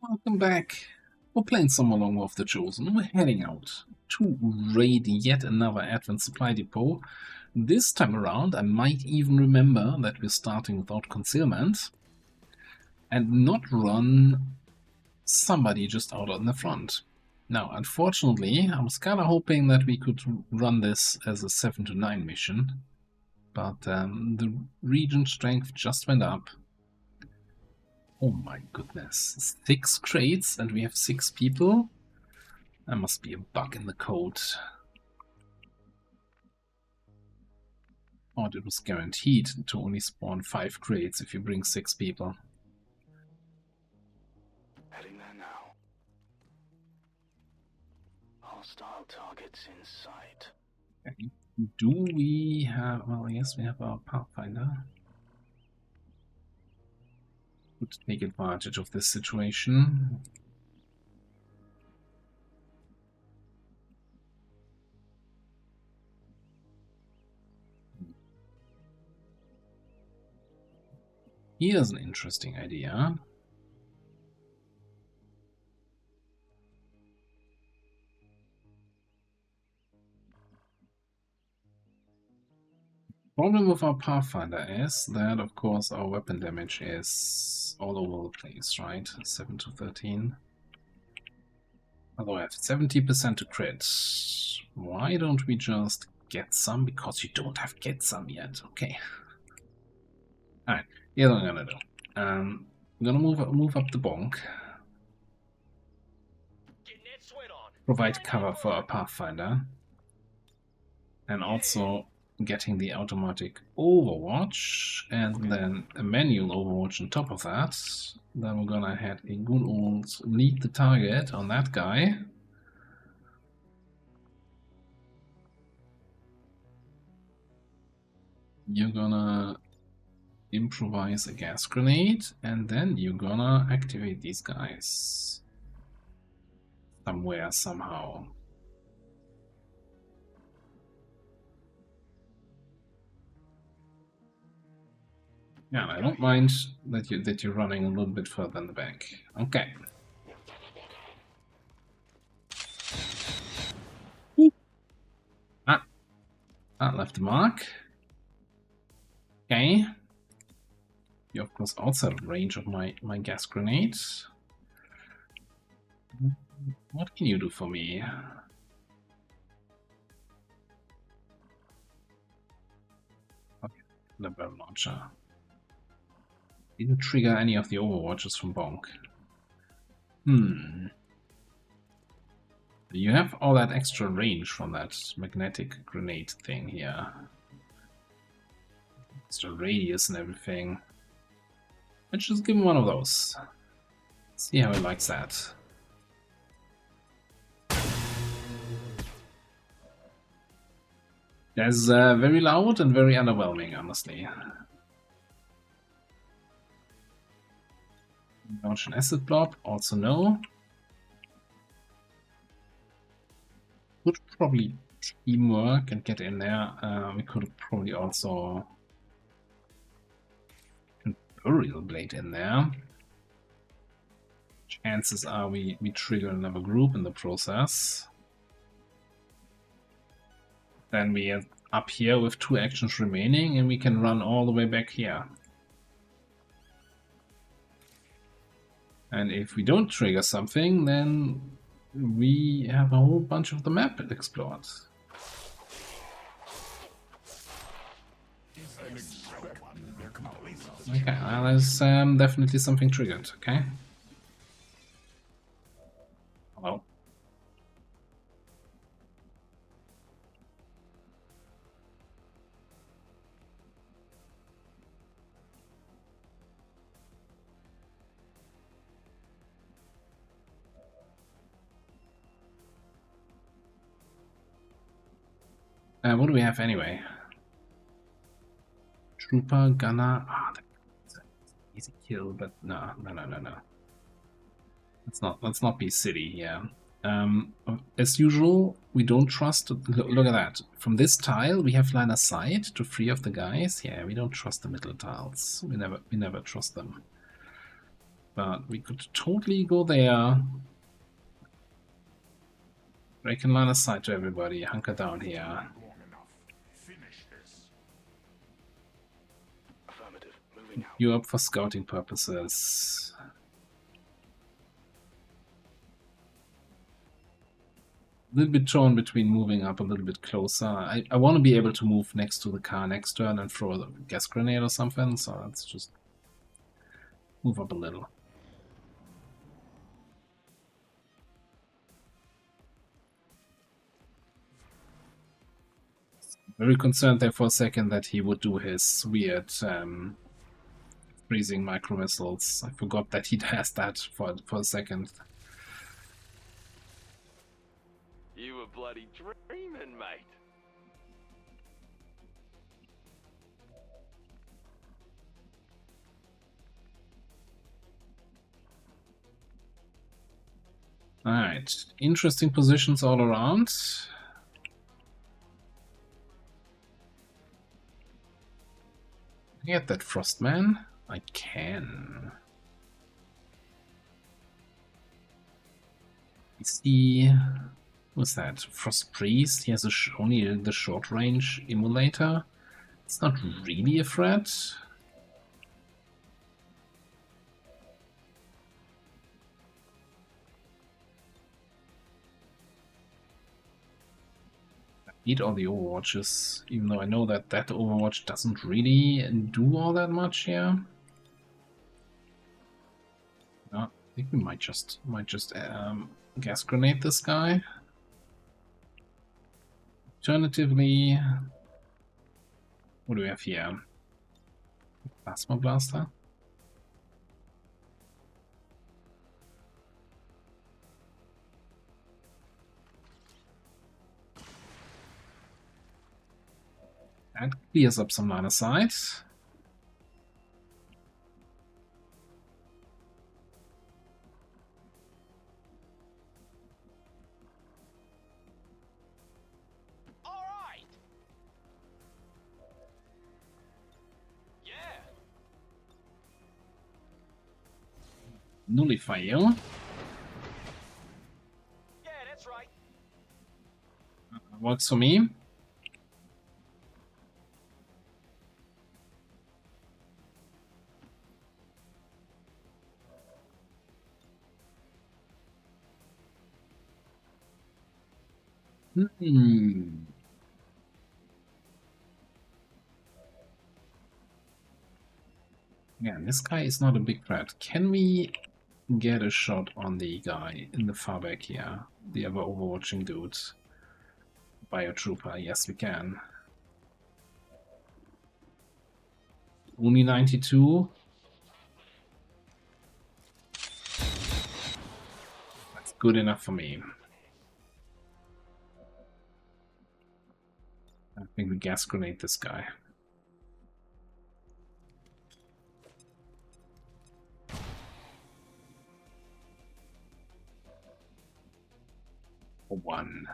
Welcome back. We're playing some more Long War of the Chosen. We're heading out to raid yet another Advent Supply Depot. This time around, I might even remember that we're starting without concealment and not run somebody just out on the front. Now, unfortunately, I was kind of hoping that we could run this as a 7 to 9 mission, but the region strength just went up. Oh my goodness, 6 crates and we have 6 people? There must be a bug in the code. Oh, it was guaranteed to only spawn 5 crates if you bring 6 people. Heading there now. Hostile targets in sight. Okay. Do we have... well, yes, we have our Pathfinder. Could take advantage of this situation. Here's an interesting idea. Problem with our Pathfinder is that, of course, our weapon damage is all over the place, right? 7 to 13. Although I have 70% to crit. Why don't we just get some? Because you don't have get some yet. Okay. Alright, here's what I'm gonna do. I'm gonna move up the bonk. Provide cover for our Pathfinder. And also getting the automatic overwatch, and then a manual overwatch on top of that. Then we're gonna have a good old lead the target on that guy. You're gonna improvise a gas grenade, and then you're gonna activate these guys somewhere, somehow. Yeah, I don't mind that you're running a little bit further in the back. Okay. That left a mark. Okay. You're of course outside of range of my gas grenade. What can you do for me? Okay, the barrel launcher. Didn't trigger any of the overwatches from Bonk. You have all that extra range from that magnetic grenade thing here. Extra radius and everything. Let's just give him one of those. See how he likes that. That's very loud and very underwhelming, honestly. Launch an acid blob, also no. Would probably teamwork and get in there. We could probably also put a burial blade in there. Chances are we trigger another group in the process. Then we are up here with 2 actions remaining, and we can run all the way back here. And if we don't trigger something, then we have a whole bunch of the map explored. Okay, well, there's definitely something triggered, okay? Hello? What do we have anyway? Trooper, gunner. Ah, that's an easy kill, but no. Let's not be silly here. As usual, we don't trust. Look at that. From this tile, we have line of sight to 3 of the guys. Yeah, we don't trust the middle tiles. We never trust them. But we could totally go there. Break in line of sight to everybody. Hunker down here. Affirmative. Moving out. You up for scouting purposes. A little bit torn between moving up a little bit closer. I want to be able to move next to the car next turn and throw a gas grenade or something, so let's just move up a little. Very concerned there for a second that he would do his weird freezing micro missiles. I forgot that he has that for a second. You were bloody dreaming, mate. Alright, interesting positions all around. Get that Frostman? I can. Is he... What's that? Frost Priest? He has only the short range emulator. It's not really a threat. I need all the Overwatches, even though I know that that Overwatch doesn't really do all that much here. I think we might just gas grenade this guy. Alternatively, what do we have here? Plasma Blaster. That clears up some line of sight. Nullify you. Yeah, that's right. Works for me. Yeah, this guy is not a big threat. Can we get a shot on the guy in the far back here? The other overwatching dude. Biotrooper, yes we can. Only 92. That's good enough for me. I think we gas grenade this guy. One.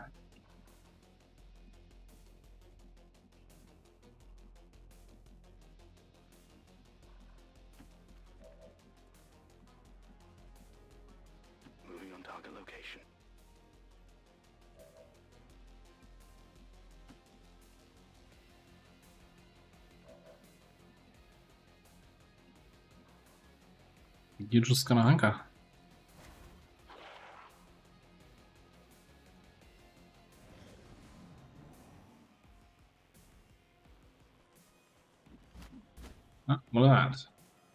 Moving on target location. You're just gonna hunker. Look at that.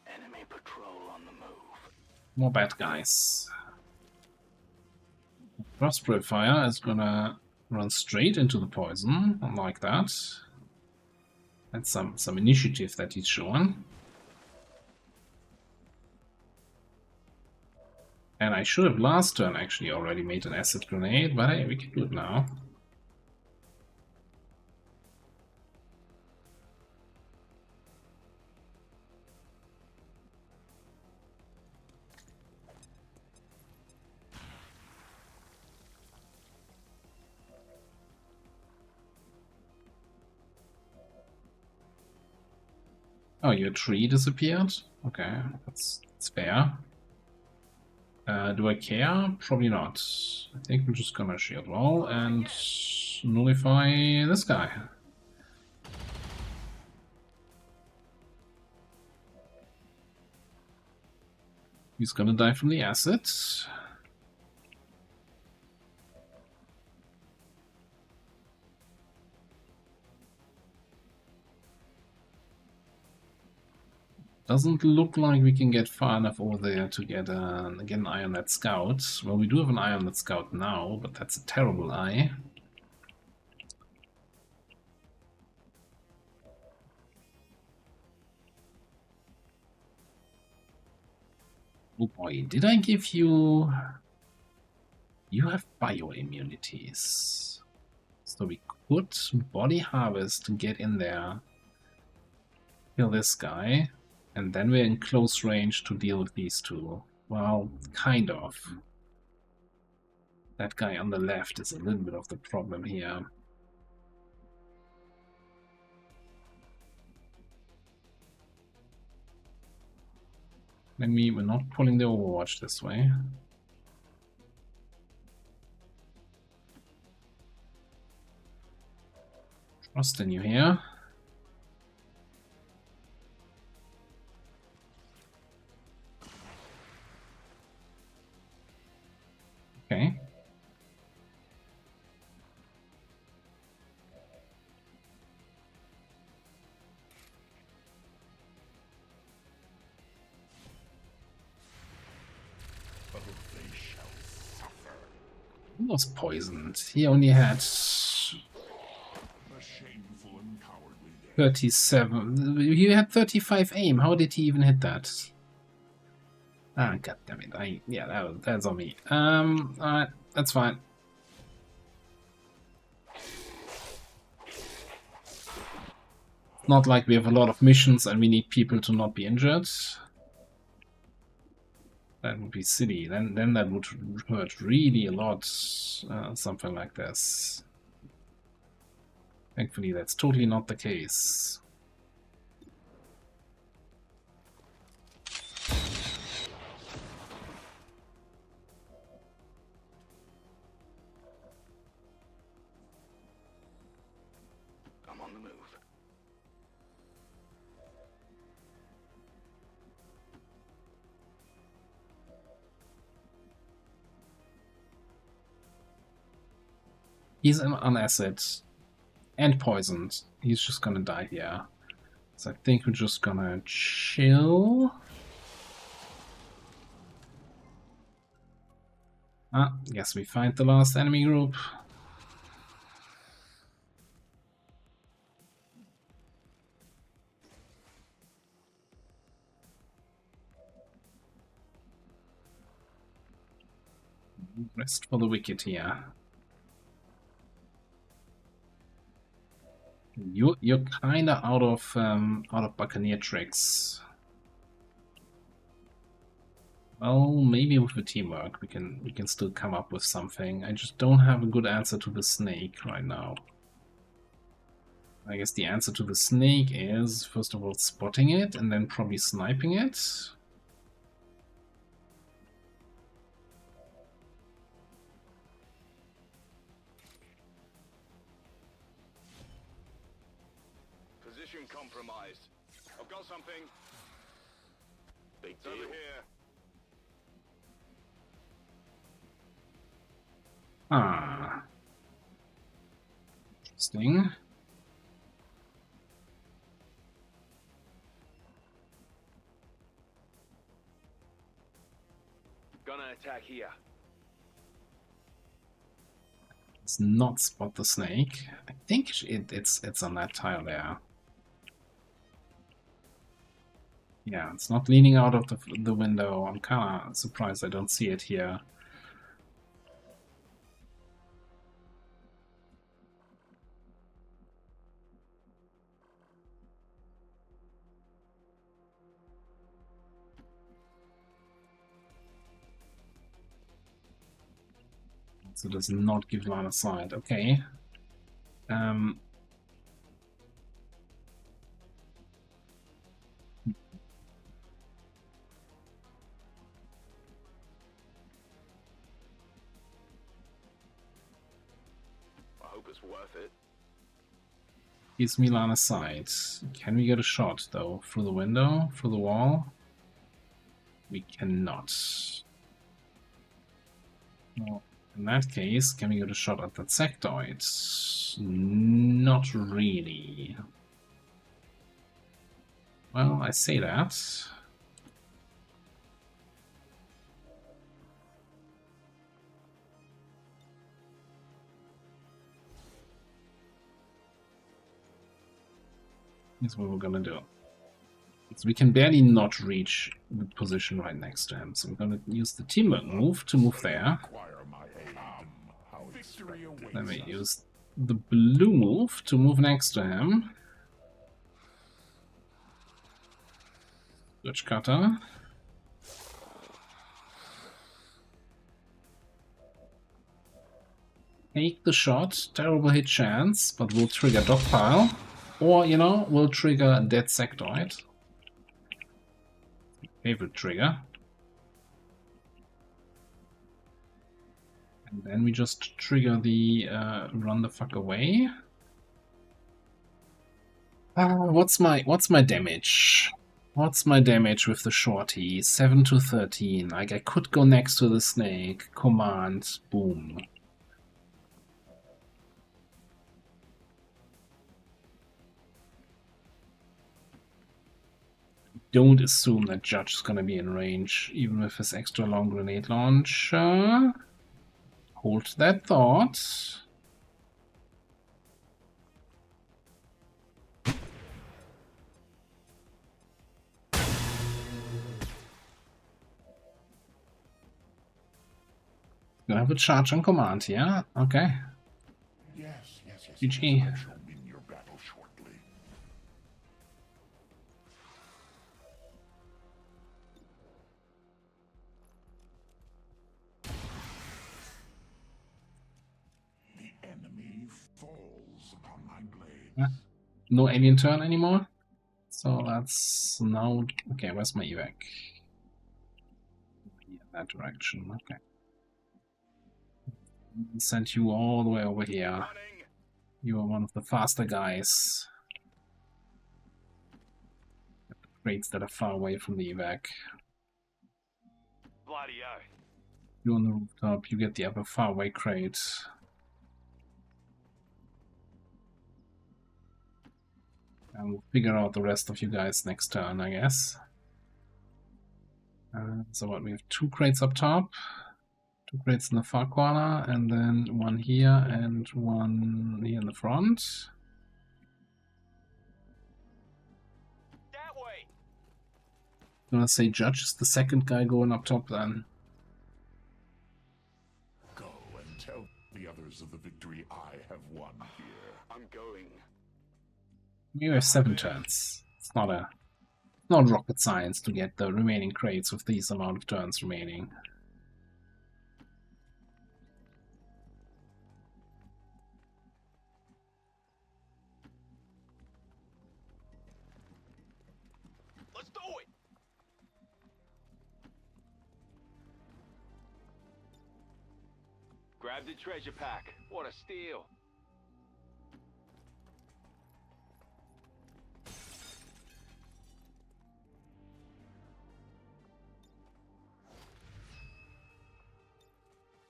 Enemy patrol on the move. More bad guys. Frostspray Fire is gonna run straight into the poison, like that. That's some initiative that he's showing. And I should have last turn actually already made an acid grenade, but hey, we can do it now. Oh, your tree disappeared? Okay, that's fair. Do I care? Probably not. I think we're just gonna shield wall and nullify this guy. He's gonna die from the acid. Doesn't look like we can get far enough over there to get an eye on that scout. Well, we do have an eye on that scout now, but that's a terrible eye. Oh boy, did I give you... You have bioimmunities. So we could body harvest to get in there. Kill this guy. And then we're in close range to deal with these two. Well, kind of. That guy on the left is a little bit of the problem here. We're not pulling the Overwatch this way. Trust in you here. Okay. He was poisoned. He only had 37. He had 35 aim. How did he even hit that? Ah, god damn it. Yeah, that's on me. Alright, that's fine. Not like we have a lot of missions and we need people to not be injured. That would be silly. Then that would hurt really a lot. Something like this. Thankfully, that's totally not the case. I'm on the move. He's on acid and poisoned. He's just gonna die here. So I think we're just gonna chill. Guess we find the last enemy group. Rest for the wicked here. You're kinda out of Buccaneer tricks. Well, maybe with the teamwork we can still come up with something. I just don't have a good answer to the snake right now. I guess the answer to the snake is, first of all, spotting it and then probably sniping it. Position compromised. I've got something. Big It's deal. over here. Ah. Interesting. Gonna attack here. Let's not spot the snake. I think it's on that tile there. Yeah, it's not leaning out of the window. I'm kind of surprised I don't see it here. So does not give line of sight. Okay. was worth it. Is Milan aside? Can we get a shot though? Through the window? Through the wall? We cannot. Well, in that case, can we get a shot at that sectoid? Not really. Well, I say that. Here's what we're gonna do. So we can barely not reach the position right next to him. So we're gonna use the teamwork move to move there. Then we use the blue move to move next to him. Switch cutter. Take the shot. Terrible hit chance, but we'll trigger dogpile. Or, you know, we'll trigger a dead sectoid. Favorite trigger. And then we just trigger the run the fuck away. What's my damage? What's my damage with the shorty? 7 to 13. Like I could go next to the snake. Command. Boom. Don't assume that Judge is gonna be in range, even with his extra long grenade launcher. Hold that thought. Gonna have a charge on command here. Okay. Yes, yes, yes. GG. I shall win your battle shortly. The enemy falls upon my blade. No alien turn anymore. So that's now okay. Where's my evac? In that direction. Okay. Sent you all the way over here. Running. You are one of the faster guys. Crates that are far away from the evac. Bloody-o. You on the rooftop, you get the other far away crate. And we'll figure out the rest of you guys next turn, I guess. So what, we have 2 crates up top. 2 crates in the far corner, and then 1 here and 1 here in the front. That way. I'm gonna say Judge is the second guy going up top then. Go and tell the others of the victory I have won here. I'm going. You have 7 turns. It's not rocket science to get the remaining crates with these amount of turns remaining. Let's do it. Grab the treasure pack. What a steal.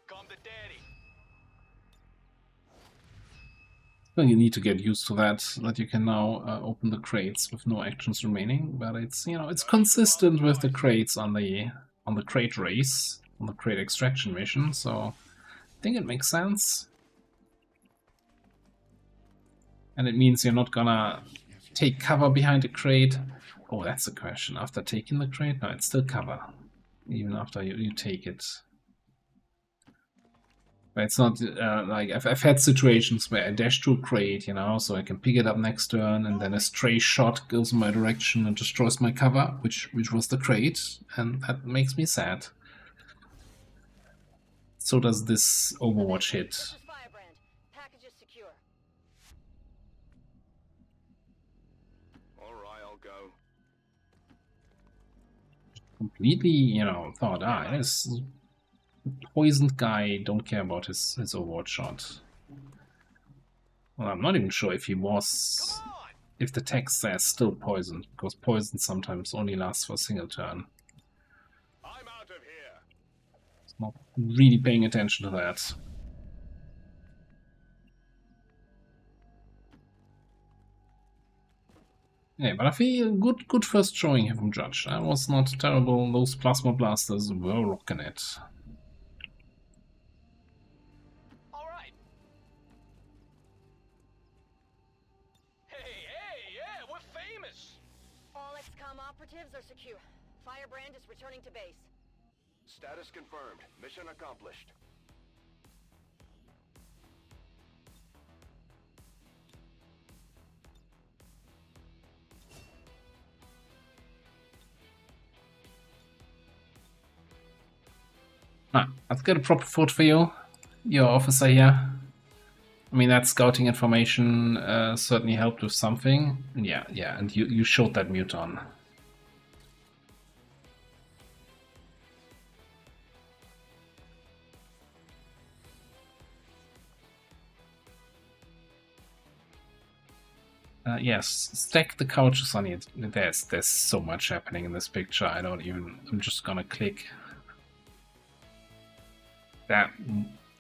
Come to daddy. Well, you need to get used to that you can now open the crates with no actions remaining, but it's, you know, it's consistent with the crates on the crate race, on the crate extraction mission, so I think it makes sense. And it means you're not gonna take cover behind a crate. Oh, that's a question. After taking the crate? No, it's still cover, even after you take it. But it's not like I've had situations where I dash to a crate, you know, so I can pick it up next turn, and then a stray shot goes in my direction and destroys my cover, which was the crate, and that makes me sad. So does this Overwatch hit. Firebrand. Package is secure. All right, I'll go. Completely, you know, thought, this poisoned guy, don't care about his Overwatch shot. Well, I'm not even sure if he was... if the text says still poisoned, because poison sometimes only lasts for a single turn. I'm out of here. Not really paying attention to that. Yeah, but I feel good first showing here from Judge. That was not terrible. Those plasma blasters were rocking it. All right. Hey, yeah, we're famous. All XCOM operatives are secure. Firebrand is returning to base. Status confirmed. Mission accomplished. Let's get a proper photo for you, your officer here. I mean, that scouting information certainly helped with something. Yeah, and you showed that muton. Yes, stack the couches on it. There's so much happening in this picture. I'm just gonna click. That.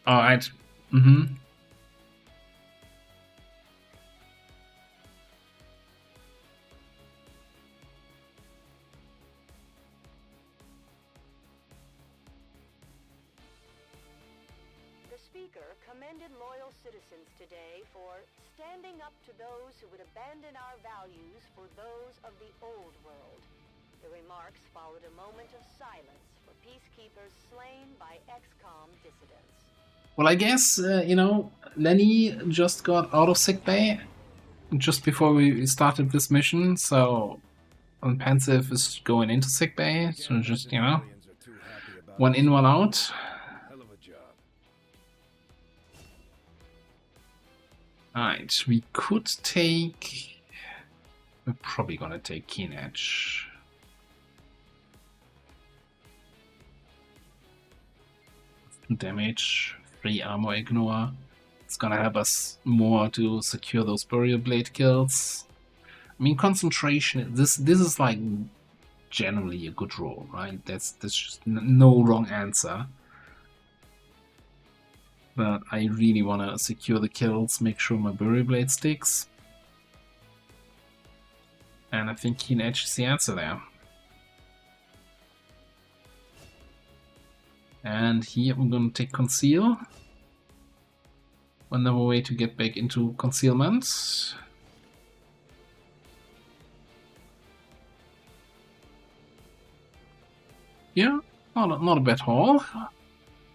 Alright. The speaker commended loyal citizens today for standing up to those who would abandon our values for those of the old world. The remarks followed a moment of silence for peacekeepers slain by XCOM dissidents. Well, I guess, Lenny just got out of sickbay just before we started this mission, so Pensive is going into sickbay, so just, one in, one out. Alright, we could take... We're probably gonna take Keen Edge. Damage, 3 armor ignore. It's gonna help us more to secure those burial blade kills. I mean, concentration, this is like generally a good roll, right? That's just no wrong answer. But I really want to secure the kills, make sure my burial blade sticks. And I think Keen Edge is the answer there. And here I'm going to take Conceal. Another way to get back into concealment. Yeah, not a bad haul.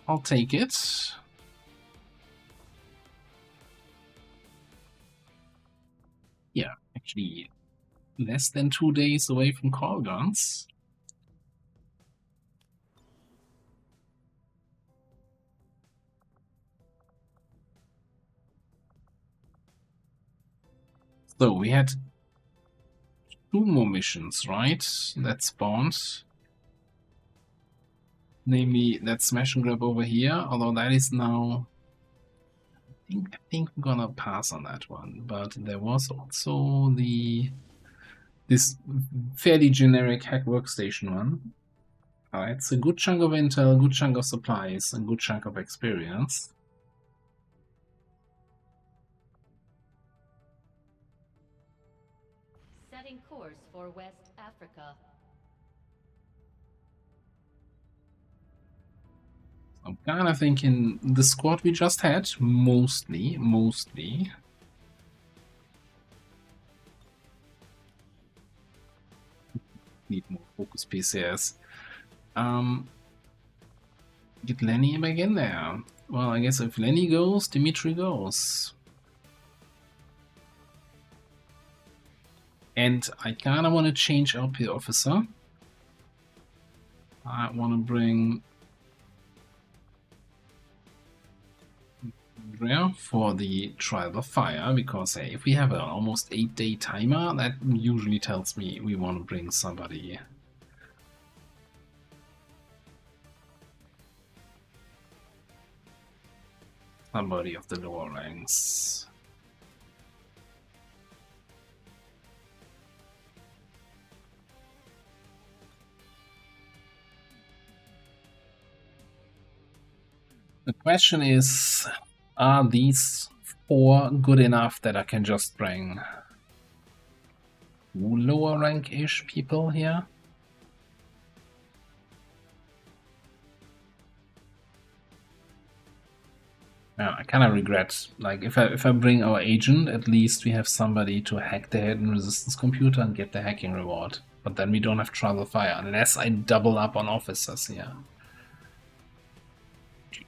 I'll take it. Yeah, actually less than 2 days away from call guns. So we had 2 more missions, right? That spawned. Namely, that smash and grab over here, although that is now... I think I'm gonna pass on that one, but there was also this fairly generic hack workstation one. It's a good chunk of intel, good chunk of supplies, and good chunk of experience. Setting course for West Africa. I'm kind of thinking the squad we just had, mostly. Need more focus PCS. Get Lenny back in there. Well, I guess if Lenny goes, Dimitri goes. And I kind of want to change LP officer. I want to bring Andrea for the trial of fire, because hey, if we have an almost 8-day timer, that usually tells me we want to bring somebody. Somebody of the lower ranks. The question is, are these 4 good enough that I can just bring lower rank-ish people here? Yeah, I kind of regret, like, if I bring our agent, at least we have somebody to hack the hidden resistance computer and get the hacking reward. But then we don't have trouble fire, unless I double up on officers here.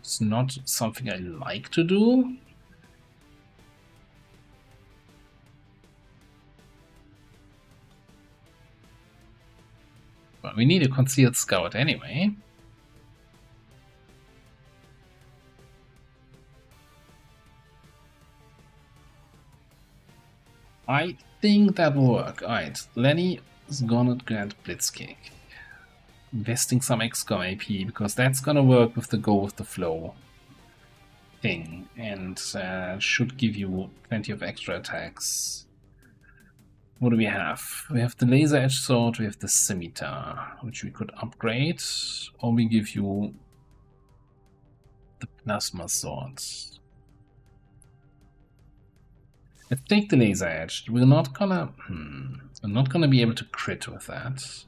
It's not something I like to do. But we need a concealed scout anyway. I think that will work. Alright, Lenny is gonna grant Blitzkick. Investing some XCOM AP, because that's gonna work with the go with the flow thing, and should give you plenty of extra attacks. What do we have? We have the laser edge sword, we have the scimitar, which we could upgrade, or we give you the plasma sword. Let's take the laser edge. We're not gonna be able to crit with that.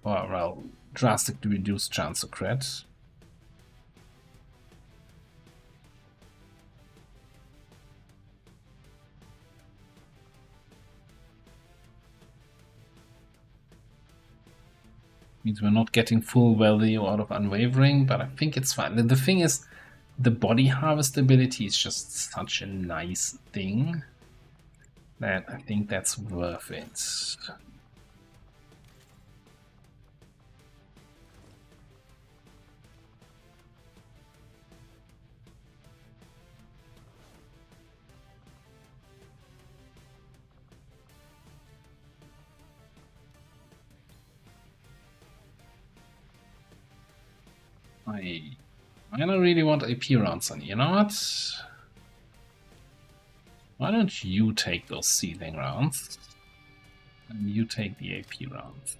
Or, well, drastically reduced chance to crit. Means we're not getting full value out of Unwavering, but I think it's fine. The thing is, the body harvest ability is just such a nice thing that I think that's worth it. I don't really want AP rounds on you. You know what? Why don't you take those seething rounds? And you take the AP rounds.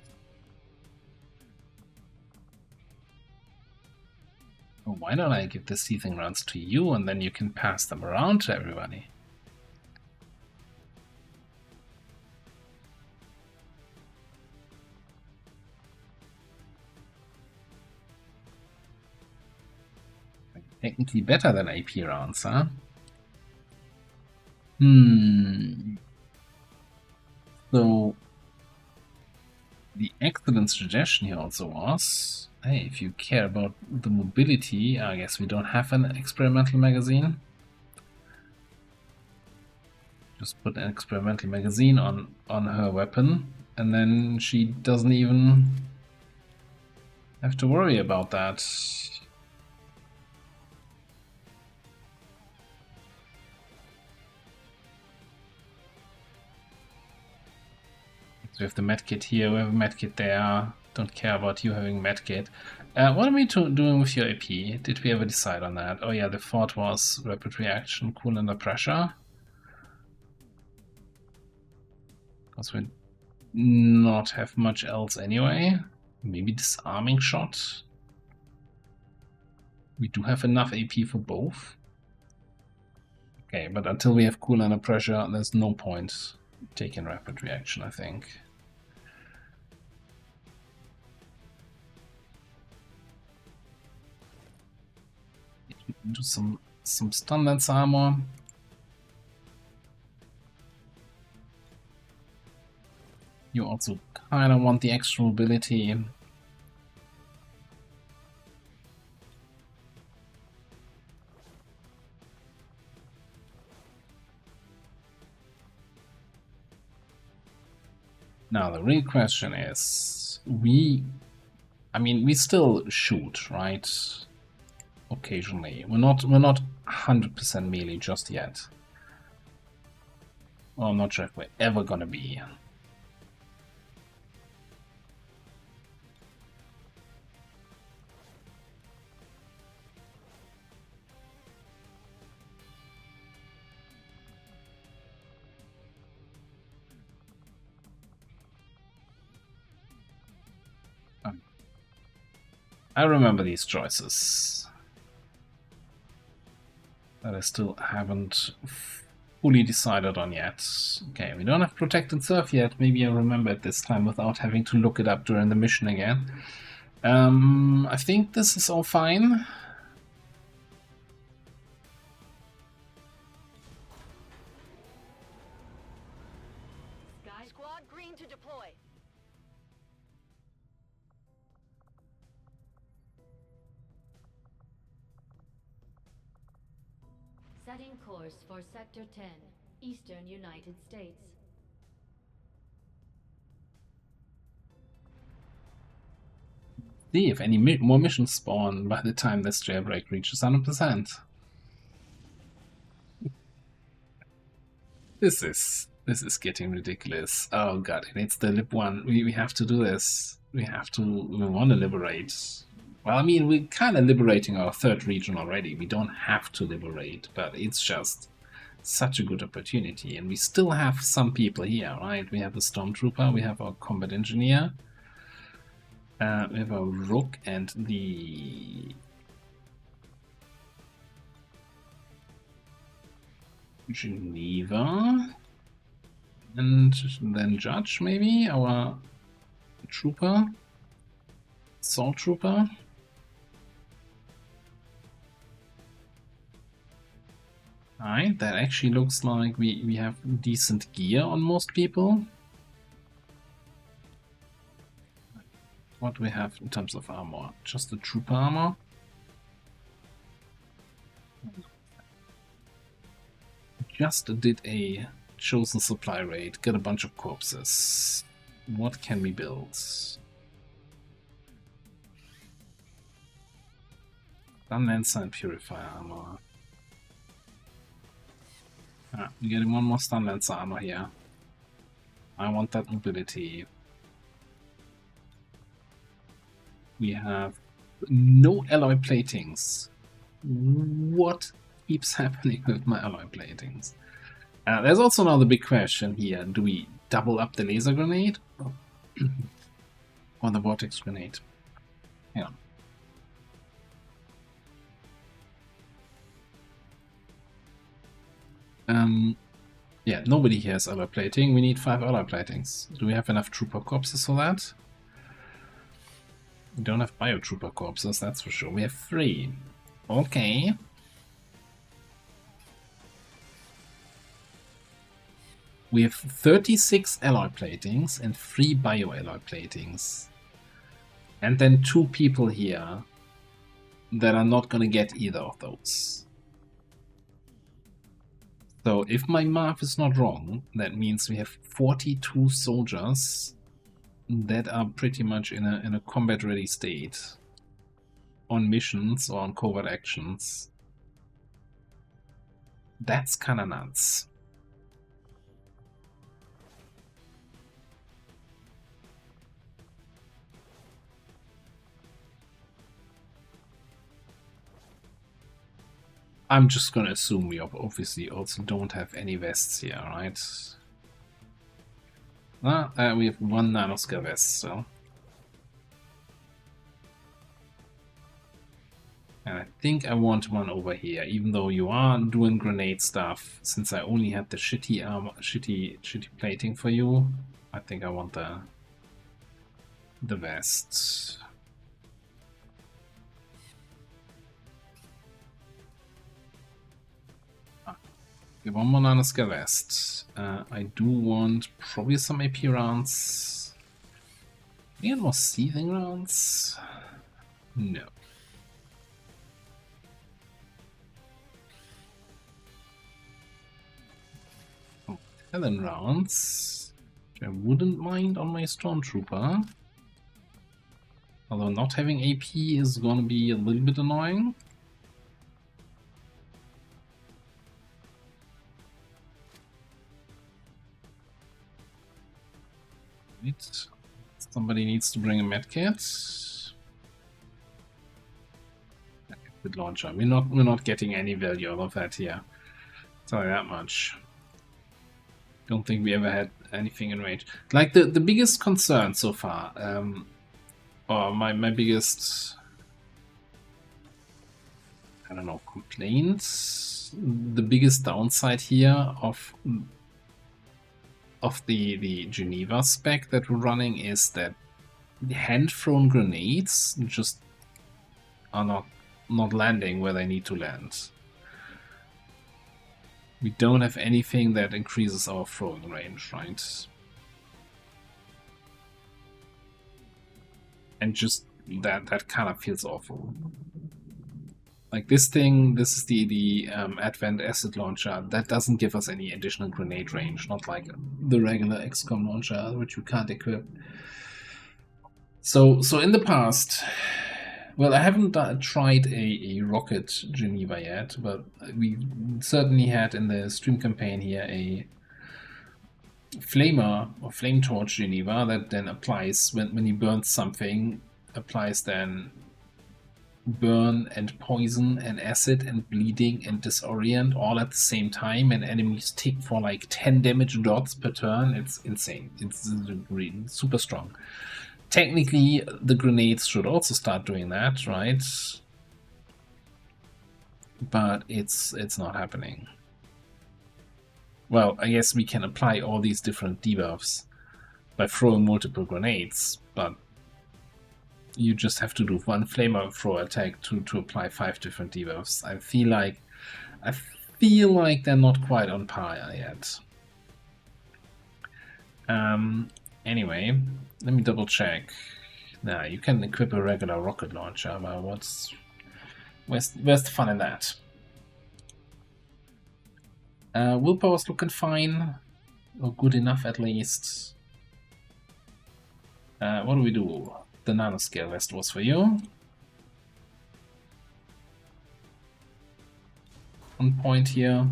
Or why don't I give the seething rounds to you and then you can pass them around to everybody? Technically better than AP rounds, huh? So, the excellent suggestion here also was, hey, if you care about the mobility, I guess we don't have an experimental magazine. Just put an experimental magazine on her weapon, and then she doesn't even have to worry about that. So we have the medkit here, we have a medkit there. Don't care about you having medkit. What are we doing with your AP? Did we ever decide on that? Oh yeah, the thought was rapid reaction, cool under pressure. Because we not have much else anyway. Maybe disarming shot. We do have enough AP for both. Okay, but until we have cool under pressure, there's no point taking rapid reaction, I think. Do some stun lance armor. You also kind of want the extra mobility. Now the real question is, we still shoot, right? Occasionally. We're not 100% melee just yet. Well, I'm not sure if we're ever gonna be. I remember these choices. that I still haven't fully decided on yet. Okay, we don't have Protect and Serve yet. Maybe I remember it this time without having to look it up during the mission again. I think this is all fine. Squad green to deploy. Setting course for Sector 10, Eastern United States. See if any more missions spawn by the time this jailbreak reaches 100%. This is getting ridiculous. Oh god, and it's the lib one. We have to do this. We want to liberate. Well, I mean, we're kind of liberating our third region already. We don't have to liberate, but it's just such a good opportunity. And we still have some people here, right? We have the Stormtrooper, we have our Combat Engineer, we have our Rook and the Geneva, and then Judge, maybe, our Trooper, Assault Trooper. Alright, that actually looks like we have decent gear on most people. What do we have in terms of armor? Just the Trooper armor? Just did a chosen supply raid, got a bunch of corpses. What can we build? Stun Lancer and Purifier armor. Ah, we're getting one more Stun Lancer armor here. I want that mobility. We have no alloy platings. What keeps happening with my alloy platings? There's also another big question here. Do we double up the laser grenade? Or the vortex grenade? Hang on. Yeah, nobody here has alloy plating. We need 5 alloy platings. Do we have enough trooper corpses for that? We don't have biotrooper corpses, that's for sure. We have 3. Okay. We have 36 alloy platings and 3 bio-alloy platings. And then 2 people here that are not gonna get either of those. So if my math is not wrong, that means we have 42 soldiers that are pretty much in a combat ready state on missions or on covert actions. That's kinda nuts. I'm just gonna assume we obviously also don't have any vests here, right? We have 1 nanoscale vest, so. And I think I want one over here, even though you are doing grenade stuff. Since I only had the shitty armor, shitty plating for you, I think I want the vest. Okay, 1 more nanoscale vest. I do want probably some AP rounds. Can I get more seething rounds? No. Oh, Talon rounds, which I wouldn't mind on my Stormtrooper. Although not having AP is gonna be a little bit annoying. Right. Somebody needs to bring a medkit. Good launcher. We're not getting any value out of that here. Tell you that much. Don't think we ever had anything in range. Like the biggest concern so far, or my biggest, I don't know, complaints the biggest downside here of the Geneva spec that we're running is that the hand-thrown grenades just are not landing where they need to land. We don't have anything that increases our throwing range, right? And just that kind of feels awful. Like this thing, this is the Advent Acid Launcher, that doesn't give us any additional grenade range, not like the regular XCOM launcher, which we can't equip. So in the past, well, I haven't tried a rocket Geneva yet, but we certainly had in the stream campaign here a flamer or flame torch Geneva that then applies when he burns something, applies then burn and poison and acid and bleeding and disorient all at the same time, and enemies tick for like 10 damage dots per turn. It's insane. It's really super strong. Technically, the grenades should also start doing that, right? But it's not happening. Well, I guess we can apply all these different debuffs by throwing multiple grenades, but you just have to do one flamethrower attack to apply 5 different debuffs. I feel like they're not quite on par yet. Anyway, let me double check. Now you can equip a regular rocket launcher, but where's the fun in that? Willpower's looking fine, or good enough at least. What do we do? The nanoscale list was for you. On point here.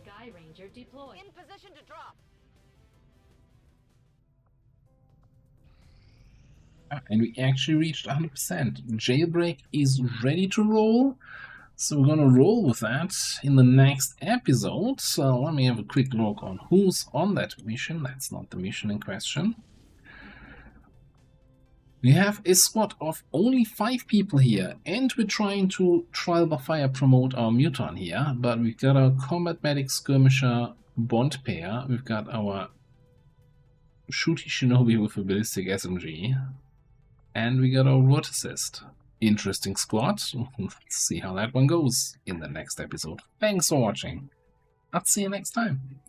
Sky Ranger deployed. In position to drop. And we actually reached 100%. Jailbreak is ready to roll. So we're gonna roll with that in the next episode. So let me have a quick look on who's on that mission. That's not the mission in question. We have a squad of only 5 people here, and we're trying to trial by fire promote our mutant here. But we've got our combat medic skirmisher bond pair. We've got our shooty shinobi with a ballistic SMG, and we got our root assist. Interesting squad. Let's see how that one goes in the next episode. Thanks for watching. I'll see you next time.